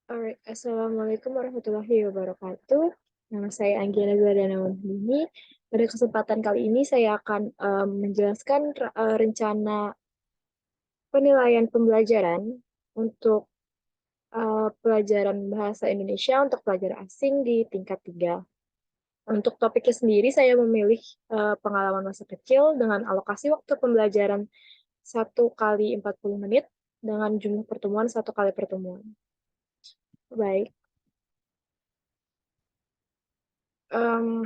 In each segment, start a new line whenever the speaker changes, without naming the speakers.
Alright, Assalamualaikum warahmatullahi wabarakatuh. Nama saya Anggela Gladana Wandini. Pada kesempatan kali ini saya akan menjelaskan rencana penilaian pembelajaran untuk pelajaran bahasa Indonesia untuk pelajar asing di tingkat 3. Untuk topiknya sendiri, saya memilih pengalaman masa kecil dengan alokasi waktu pembelajaran 1 kali 40 menit dengan jumlah pertemuan 1 kali pertemuan. Baik. Em,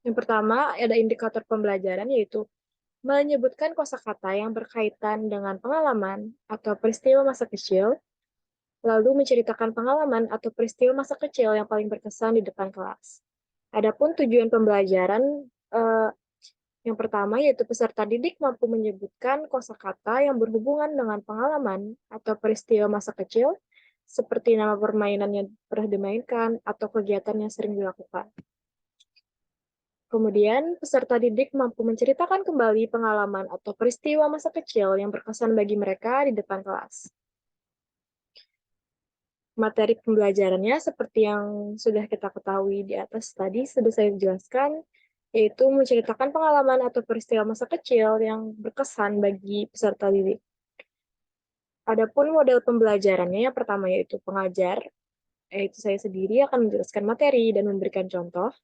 Yang pertama, ada indikator pembelajaran, yaitu menyebutkan kosakata yang berkaitan dengan pengalaman atau peristiwa masa kecil, lalu menceritakan pengalaman atau peristiwa masa kecil yang paling berkesan di depan kelas. Adapun tujuan pembelajaran, eh, yang pertama yaitu peserta didik mampu menyebutkan kosakata yang berhubungan dengan pengalaman atau peristiwa masa kecil, seperti nama permainan yang pernah dimainkan atau kegiatan yang sering dilakukan. Kemudian, peserta didik mampu menceritakan kembali pengalaman atau peristiwa masa kecil yang berkesan bagi mereka di depan kelas. Materi pembelajarannya seperti yang sudah kita ketahui di atas tadi, sudah saya jelaskan, yaitu menceritakan pengalaman atau peristiwa masa kecil yang berkesan bagi peserta didik. Adapun model pembelajarannya, yang pertama yaitu pengajar, yaitu saya sendiri akan menjelaskan materi dan memberikan contoh.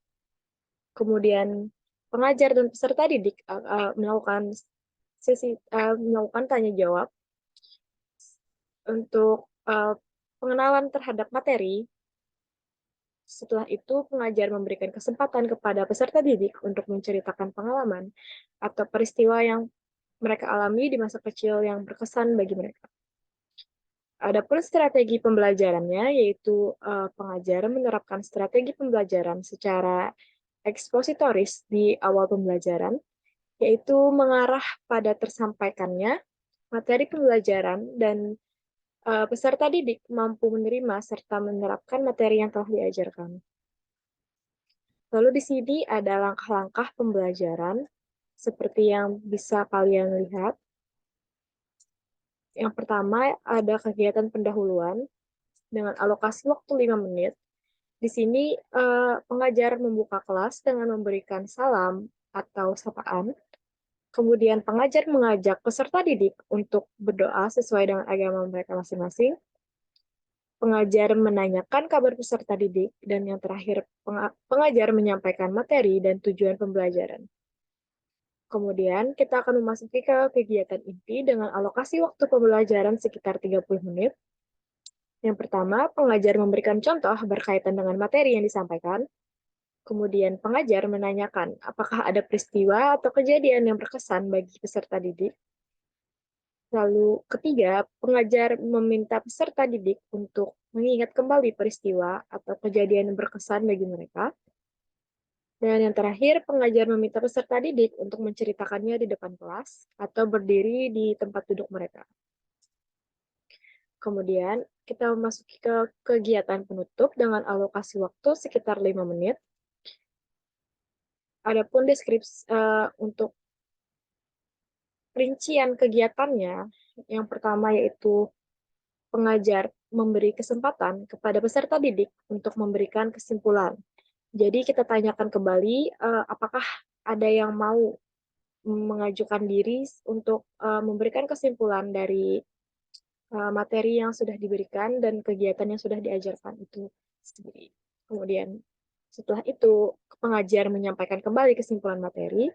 Kemudian pengajar dan peserta didik melakukan tanya jawab untuk pengenalan terhadap materi. Setelah itu, pengajar memberikan kesempatan kepada peserta didik untuk menceritakan pengalaman atau peristiwa yang mereka alami di masa kecil yang berkesan bagi mereka. Adapun strategi pembelajarannya, yaitu pengajar menerapkan strategi pembelajaran secara ekspositoris di awal pembelajaran, yaitu mengarah pada tersampaikannya materi pembelajaran dan peserta didik mampu menerima serta menerapkan materi yang telah diajarkan. Lalu di sini ada langkah-langkah pembelajaran seperti yang bisa kalian lihat. Yang pertama ada kegiatan pendahuluan dengan alokasi waktu 5 menit. Di sini pengajar membuka kelas dengan memberikan salam atau sapaan. Kemudian pengajar mengajak peserta didik untuk berdoa sesuai dengan agama mereka masing-masing. Pengajar menanyakan kabar peserta didik, dan yang terakhir pengajar menyampaikan materi dan tujuan pembelajaran. Kemudian kita akan memasuki ke kegiatan inti dengan alokasi waktu pembelajaran sekitar 30 menit. Yang pertama, pengajar memberikan contoh berkaitan dengan materi yang disampaikan. Kemudian pengajar menanyakan apakah ada peristiwa atau kejadian yang berkesan bagi peserta didik. Lalu ketiga, pengajar meminta peserta didik untuk mengingat kembali peristiwa atau kejadian yang berkesan bagi mereka. Dan yang terakhir, pengajar meminta peserta didik untuk menceritakannya di depan kelas atau berdiri di tempat duduk mereka. Kemudian, kita memasuki ke kegiatan penutup dengan alokasi waktu sekitar 5 menit. Adapun deskripsi untuk rincian kegiatannya, yang pertama yaitu pengajar memberi kesempatan kepada peserta didik untuk memberikan kesimpulan. Jadi kita tanyakan kembali apakah ada yang mau mengajukan diri untuk memberikan kesimpulan dari materi yang sudah diberikan dan kegiatan yang sudah diajarkan itu sendiri. Kemudian setelah itu pengajar menyampaikan kembali kesimpulan materi.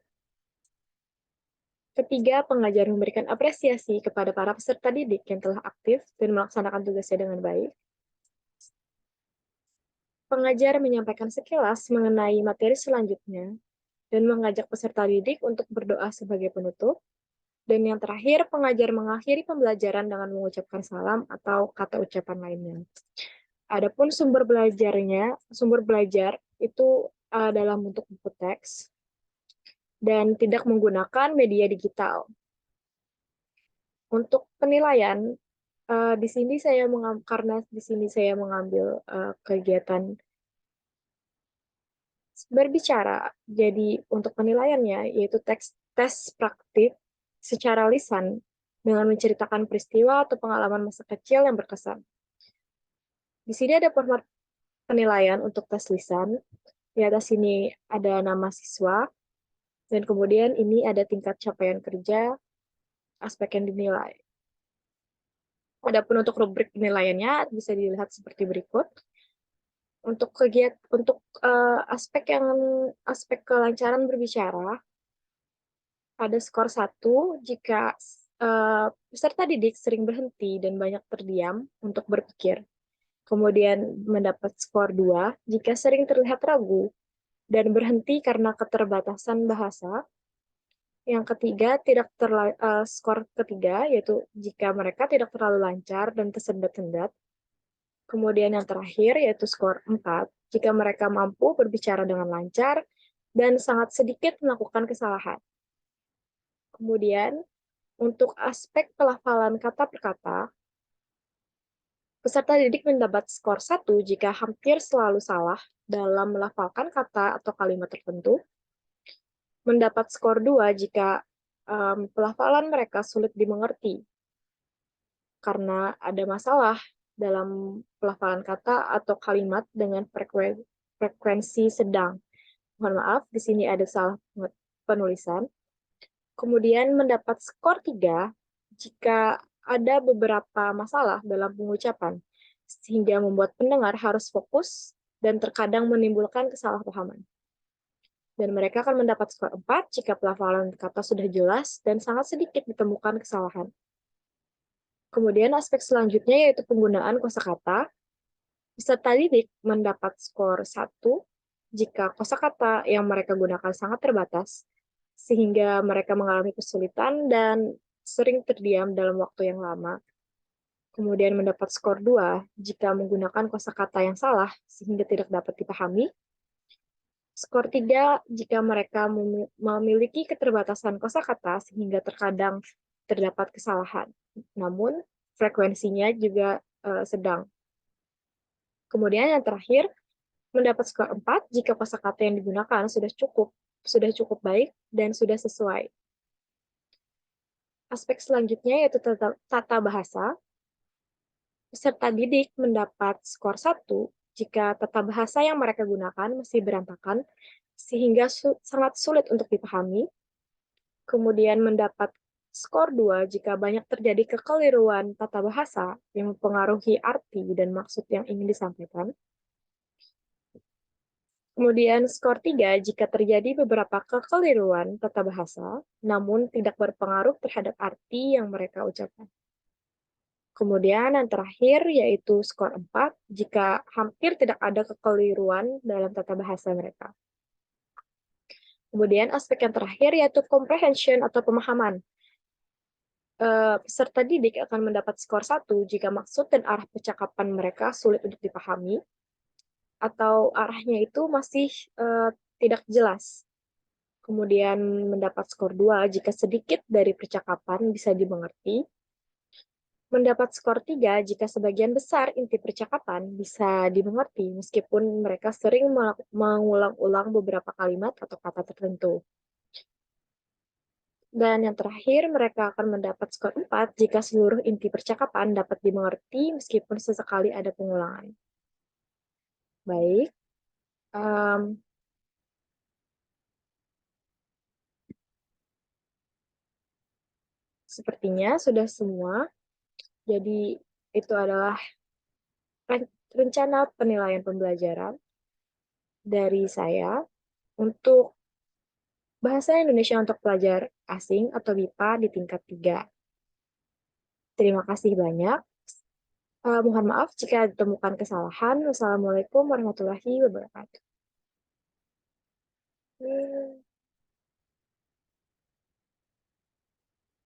Ketiga, pengajar memberikan apresiasi kepada para peserta didik yang telah aktif dan melaksanakan tugasnya dengan baik. Pengajar menyampaikan sekilas mengenai materi selanjutnya dan mengajak peserta didik untuk berdoa sebagai penutup. Dan yang terakhir, pengajar mengakhiri pembelajaran dengan mengucapkan salam atau kata ucapan lainnya. Adapun sumber belajar itu dalam bentuk buku teks dan tidak menggunakan media digital. Untuk penilaian, di sini karena di sini saya mengambil kegiatan berbicara, jadi untuk penilaiannya yaitu tes praktik secara lisan dengan menceritakan peristiwa atau pengalaman masa kecil yang berkesan. Di sini ada format penilaian untuk tes lisan. Di atas sini ada nama siswa, dan kemudian ini ada tingkat capaian kerja, aspek yang dinilai. Adapun untuk rubrik penilaiannya bisa dilihat seperti berikut. Untuk aspek kelancaran berbicara, ada skor 1 jika peserta didik sering berhenti dan banyak terdiam untuk berpikir. Kemudian mendapat skor 2 jika sering terlihat ragu dan berhenti karena keterbatasan bahasa. Yang ketiga, skor ketiga, yaitu jika mereka tidak terlalu lancar dan tersendat-sendat. Kemudian yang terakhir, yaitu skor 4, jika mereka mampu berbicara dengan lancar dan sangat sedikit melakukan kesalahan. Kemudian, untuk aspek pelafalan kata per kata, peserta didik mendapat skor 1 jika hampir selalu salah dalam melafalkan kata atau kalimat tertentu, mendapat skor 2 jika pelafalan mereka sulit dimengerti karena ada masalah dalam pelafalan kata atau kalimat dengan frekuensi sedang. Mohon maaf, di sini ada salah penulisan. Kemudian mendapat skor 3 jika ada beberapa masalah dalam pengucapan, sehingga membuat pendengar harus fokus dan terkadang menimbulkan kesalahpahaman. Dan mereka akan mendapat skor 4 jika pelafalan kata sudah jelas dan sangat sedikit ditemukan kesalahan. Kemudian aspek selanjutnya yaitu penggunaan kosakata. Peserta didik mendapat skor 1 jika kosakata yang mereka gunakan sangat terbatas, sehingga mereka mengalami kesulitan dan sering terdiam dalam waktu yang lama. Kemudian mendapat skor 2 jika menggunakan kosakata yang salah, sehingga tidak dapat dipahami. Skor 3 jika mereka memiliki keterbatasan kosakata, sehingga terkadang terdapat kesalahan. Namun, frekuensinya juga sedang. Kemudian yang terakhir, mendapat skor 4 jika kosakata yang digunakan sudah cukup baik dan sudah sesuai. Aspek selanjutnya yaitu tata bahasa. Peserta didik mendapat skor 1 jika tata bahasa yang mereka gunakan masih berantakan, sehingga sangat sulit untuk dipahami. Kemudian mendapat skor 2 jika banyak terjadi kekeliruan tata bahasa yang mempengaruhi arti dan maksud yang ingin disampaikan. Kemudian skor 3 jika terjadi beberapa kekeliruan tata bahasa, namun tidak berpengaruh terhadap arti yang mereka ucapkan. Kemudian yang terakhir yaitu skor 4 jika hampir tidak ada kekeliruan dalam tata bahasa mereka. Kemudian aspek yang terakhir yaitu comprehension atau pemahaman. Peserta didik akan mendapat skor 1 jika maksud dan arah percakapan mereka sulit untuk dipahami, atau arahnya itu masih tidak jelas. Kemudian mendapat skor 2 jika sedikit dari percakapan bisa dimengerti. Mendapat skor 3 jika sebagian besar inti percakapan bisa dimengerti meskipun mereka sering mengulang-ulang beberapa kalimat atau kata tertentu. Dan yang terakhir, mereka akan mendapat skor 4 jika seluruh inti percakapan dapat dimengerti meskipun sesekali ada pengulangan. Baik. Sepertinya sudah semua. Jadi itu adalah rencana penilaian pembelajaran dari saya untuk Bahasa Indonesia untuk Pelajar Asing atau BIPA di tingkat 3. Terima kasih banyak. Mohon maaf jika ditemukan kesalahan. Wassalamualaikum warahmatullahi wabarakatuh.